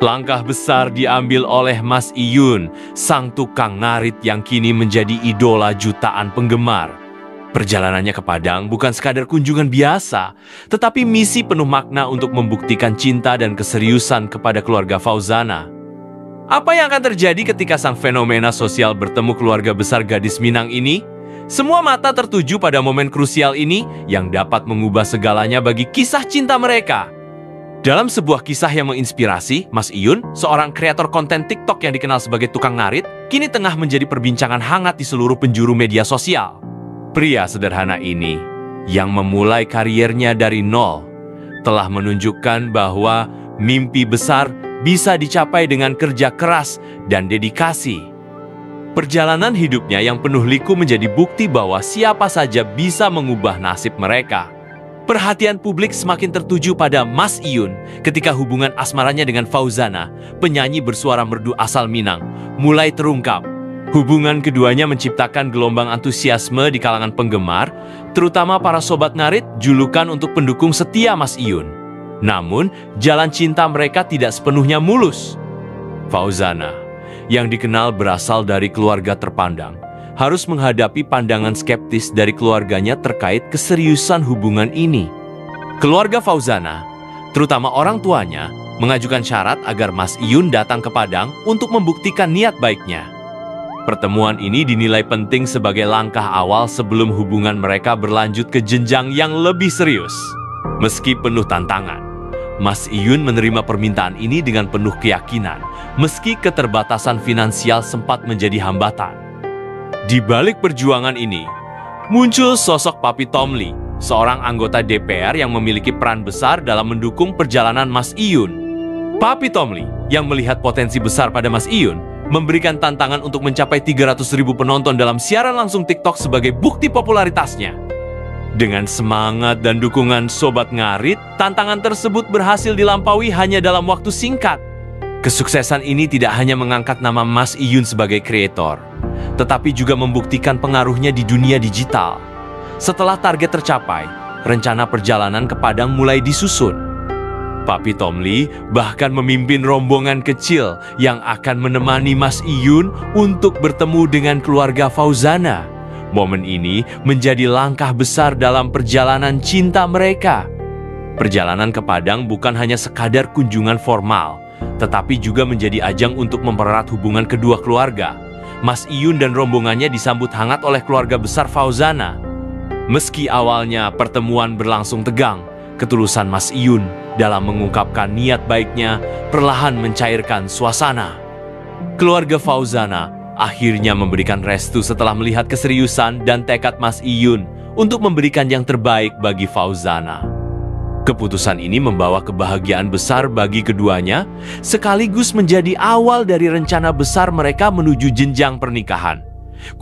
Langkah besar diambil oleh Mas Iyun, sang tukang ngarit yang kini menjadi idola jutaan penggemar. Perjalanannya ke Padang bukan sekadar kunjungan biasa, tetapi misi penuh makna untuk membuktikan cinta dan keseriusan kepada keluarga Fauzana. Apa yang akan terjadi ketika sang fenomena sosial bertemu keluarga besar gadis Minang ini? Semua mata tertuju pada momen krusial ini yang dapat mengubah segalanya bagi kisah cinta mereka. Dalam sebuah kisah yang menginspirasi, Mas Iyun, seorang kreator konten TikTok yang dikenal sebagai tukang ngarit, kini tengah menjadi perbincangan hangat di seluruh penjuru media sosial. Pria sederhana ini, yang memulai kariernya dari nol, telah menunjukkan bahwa mimpi besar bisa dicapai dengan kerja keras dan dedikasi. Perjalanan hidupnya yang penuh liku menjadi bukti bahwa siapa saja bisa mengubah nasib mereka. Perhatian publik semakin tertuju pada Mas Iyun ketika hubungan asmaranya dengan Fauzana, penyanyi bersuara merdu asal Minang, mulai terungkap. Hubungan keduanya menciptakan gelombang antusiasme di kalangan penggemar, terutama para sobat ngarit julukan untuk pendukung setia Mas Iyun. Namun, jalan cinta mereka tidak sepenuhnya mulus. Fauzana, yang dikenal berasal dari keluarga terpandang, harus menghadapi pandangan skeptis dari keluarganya terkait keseriusan hubungan ini. Keluarga Fauzana, terutama orang tuanya, mengajukan syarat agar Mas Iyun datang ke Padang untuk membuktikan niat baiknya. Pertemuan ini dinilai penting sebagai langkah awal sebelum hubungan mereka berlanjut ke jenjang yang lebih serius. Meski penuh tantangan, Mas Iyun menerima permintaan ini dengan penuh keyakinan, meski keterbatasan finansial sempat menjadi hambatan. Di balik perjuangan ini, muncul sosok Papi Tomli, seorang anggota DPR yang memiliki peran besar dalam mendukung perjalanan Mas Iyun. Papi Tomli, yang melihat potensi besar pada Mas Iyun, memberikan tantangan untuk mencapai 300.000 penonton dalam siaran langsung TikTok sebagai bukti popularitasnya. Dengan semangat dan dukungan sobat ngarit, tantangan tersebut berhasil dilampaui hanya dalam waktu singkat. Kesuksesan ini tidak hanya mengangkat nama Mas Iyun sebagai kreator, tetapi juga membuktikan pengaruhnya di dunia digital. Setelah target tercapai, rencana perjalanan ke Padang mulai disusun. Papi Tomli bahkan memimpin rombongan kecil yang akan menemani Mas Iyun untuk bertemu dengan keluarga Fauzana. Momen ini menjadi langkah besar dalam perjalanan cinta mereka. Perjalanan ke Padang bukan hanya sekadar kunjungan formal, tetapi juga menjadi ajang untuk mempererat hubungan kedua keluarga. Mas Iyun dan rombongannya disambut hangat oleh keluarga besar Fauzana. Meski awalnya pertemuan berlangsung tegang, ketulusan Mas Iyun dalam mengungkapkan niat baiknya perlahan mencairkan suasana. Keluarga Fauzana akhirnya memberikan restu setelah melihat keseriusan dan tekad Mas Iyun untuk memberikan yang terbaik bagi Fauzana. Keputusan ini membawa kebahagiaan besar bagi keduanya, sekaligus menjadi awal dari rencana besar mereka menuju jenjang pernikahan.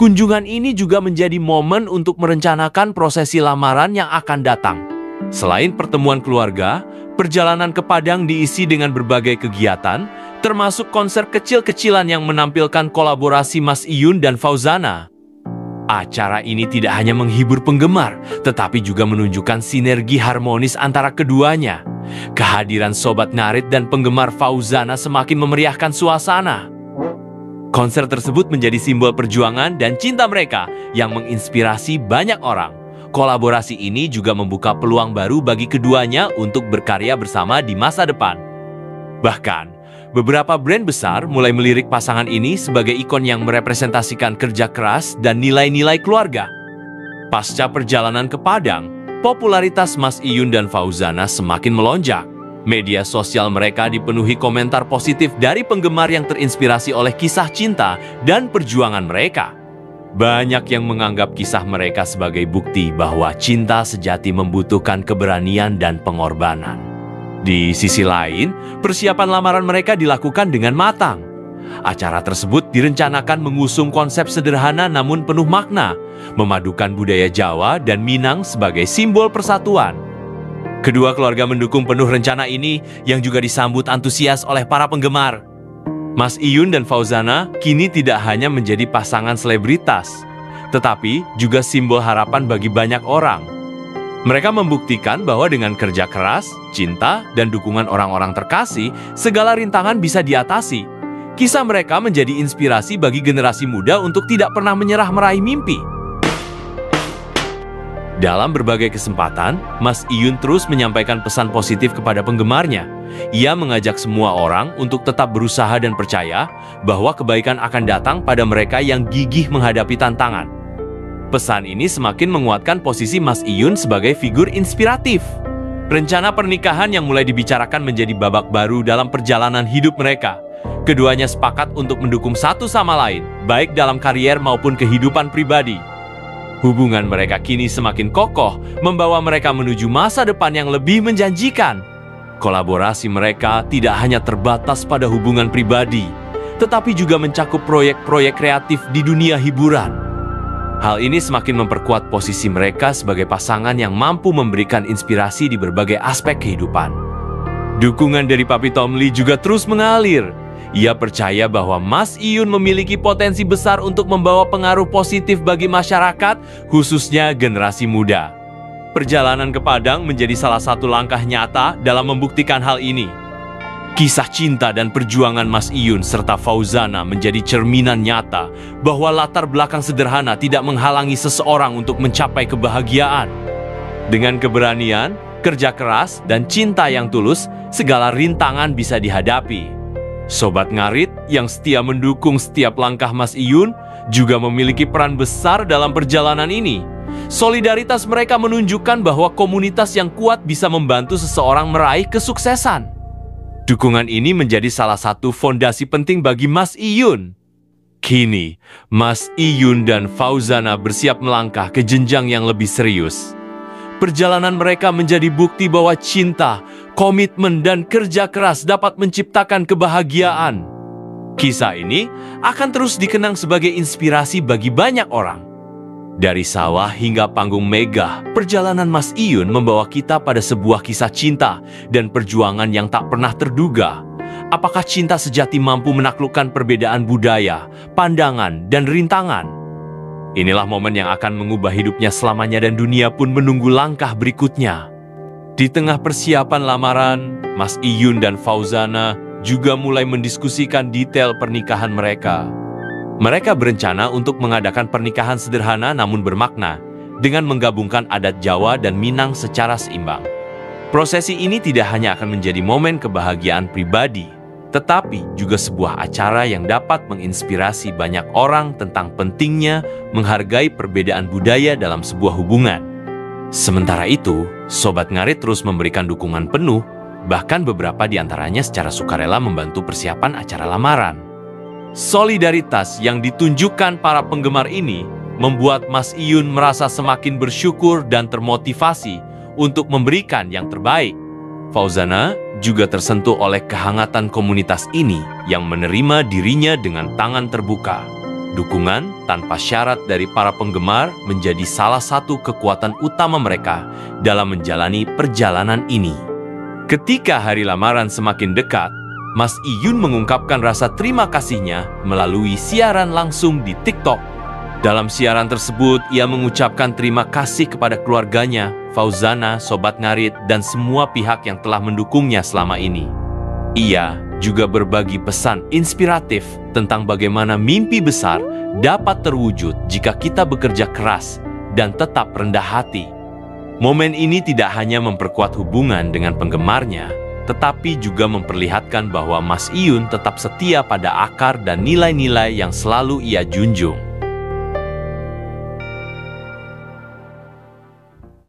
Kunjungan ini juga menjadi momen untuk merencanakan prosesi lamaran yang akan datang. Selain pertemuan keluarga, perjalanan ke Padang diisi dengan berbagai kegiatan, termasuk konser kecil-kecilan yang menampilkan kolaborasi Mas Iyun dan Fauzana. Acara ini tidak hanya menghibur penggemar, tetapi juga menunjukkan sinergi harmonis antara keduanya. Kehadiran sobat ngarit dan penggemar Fauzana semakin memeriahkan suasana. Konser tersebut menjadi simbol perjuangan dan cinta mereka yang menginspirasi banyak orang. Kolaborasi ini juga membuka peluang baru bagi keduanya untuk berkarya bersama di masa depan. Bahkan, beberapa brand besar mulai melirik pasangan ini sebagai ikon yang merepresentasikan kerja keras dan nilai-nilai keluarga. Pasca perjalanan ke Padang, popularitas Mas Iyun dan Fauzana semakin melonjak. Media sosial mereka dipenuhi komentar positif dari penggemar yang terinspirasi oleh kisah cinta dan perjuangan mereka. Banyak yang menganggap kisah mereka sebagai bukti bahwa cinta sejati membutuhkan keberanian dan pengorbanan. Di sisi lain, persiapan lamaran mereka dilakukan dengan matang. Acara tersebut direncanakan mengusung konsep sederhana namun penuh makna, memadukan budaya Jawa dan Minang sebagai simbol persatuan. Kedua keluarga mendukung penuh rencana ini yang juga disambut antusias oleh para penggemar. Mas Iyun dan Fauzana kini tidak hanya menjadi pasangan selebritas, tetapi juga simbol harapan bagi banyak orang. Mereka membuktikan bahwa dengan kerja keras, cinta, dan dukungan orang-orang terkasih, segala rintangan bisa diatasi. Kisah mereka menjadi inspirasi bagi generasi muda untuk tidak pernah menyerah meraih mimpi. Dalam berbagai kesempatan, Mas Iyun terus menyampaikan pesan positif kepada penggemarnya. Ia mengajak semua orang untuk tetap berusaha dan percaya bahwa kebaikan akan datang pada mereka yang gigih menghadapi tantangan. Pesan ini semakin menguatkan posisi Mas Iyun sebagai figur inspiratif. Rencana pernikahan yang mulai dibicarakan menjadi babak baru dalam perjalanan hidup mereka. Keduanya sepakat untuk mendukung satu sama lain, baik dalam karier maupun kehidupan pribadi. Hubungan mereka kini semakin kokoh, membawa mereka menuju masa depan yang lebih menjanjikan. Kolaborasi mereka tidak hanya terbatas pada hubungan pribadi, tetapi juga mencakup proyek-proyek kreatif di dunia hiburan. Hal ini semakin memperkuat posisi mereka sebagai pasangan yang mampu memberikan inspirasi di berbagai aspek kehidupan. Dukungan dari Papi Tom Lee juga terus mengalir. Ia percaya bahwa Mas Iyun memiliki potensi besar untuk membawa pengaruh positif bagi masyarakat, khususnya generasi muda. Perjalanan ke Padang menjadi salah satu langkah nyata dalam membuktikan hal ini. Kisah cinta dan perjuangan Mas Iyun serta Fauzana menjadi cerminan nyata bahwa latar belakang sederhana tidak menghalangi seseorang untuk mencapai kebahagiaan. Dengan keberanian, kerja keras, dan cinta yang tulus, segala rintangan bisa dihadapi. Sobat Ngarit yang setia mendukung setiap langkah Mas Iyun juga memiliki peran besar dalam perjalanan ini. Solidaritas mereka menunjukkan bahwa komunitas yang kuat bisa membantu seseorang meraih kesuksesan. Dukungan ini menjadi salah satu fondasi penting bagi Mas Iyun. Kini, Mas Iyun dan Fauzana bersiap melangkah ke jenjang yang lebih serius. Perjalanan mereka menjadi bukti bahwa cinta, komitmen, dan kerja keras dapat menciptakan kebahagiaan. Kisah ini akan terus dikenang sebagai inspirasi bagi banyak orang. Dari sawah hingga panggung megah, perjalanan Mas Iyun membawa kita pada sebuah kisah cinta dan perjuangan yang tak pernah terduga. Apakah cinta sejati mampu menaklukkan perbedaan budaya, pandangan, dan rintangan? Inilah momen yang akan mengubah hidupnya selamanya dan dunia pun menunggu langkah berikutnya. Di tengah persiapan lamaran, Mas Iyun dan Fauzana juga mulai mendiskusikan detail pernikahan mereka. Mereka berencana untuk mengadakan pernikahan sederhana namun bermakna, dengan menggabungkan adat Jawa dan Minang secara seimbang. Prosesi ini tidak hanya akan menjadi momen kebahagiaan pribadi, tetapi juga sebuah acara yang dapat menginspirasi banyak orang tentang pentingnya menghargai perbedaan budaya dalam sebuah hubungan. Sementara itu, Sobat Ngarit terus memberikan dukungan penuh, bahkan beberapa di antaranya secara sukarela membantu persiapan acara lamaran. Solidaritas yang ditunjukkan para penggemar ini membuat Mas Iyun merasa semakin bersyukur dan termotivasi untuk memberikan yang terbaik. Fauzana juga tersentuh oleh kehangatan komunitas ini yang menerima dirinya dengan tangan terbuka. Dukungan tanpa syarat dari para penggemar menjadi salah satu kekuatan utama mereka dalam menjalani perjalanan ini. Ketika hari lamaran semakin dekat, Mas Iyun mengungkapkan rasa terima kasihnya melalui siaran langsung di TikTok. Dalam siaran tersebut, ia mengucapkan terima kasih kepada keluarganya, Fauzana, Sobat Ngarit, dan semua pihak yang telah mendukungnya selama ini. Ia juga berbagi pesan inspiratif tentang bagaimana mimpi besar dapat terwujud jika kita bekerja keras dan tetap rendah hati. Momen ini tidak hanya memperkuat hubungan dengan penggemarnya, tetapi juga memperlihatkan bahwa Mas Iyun tetap setia pada akar dan nilai-nilai yang selalu ia junjung.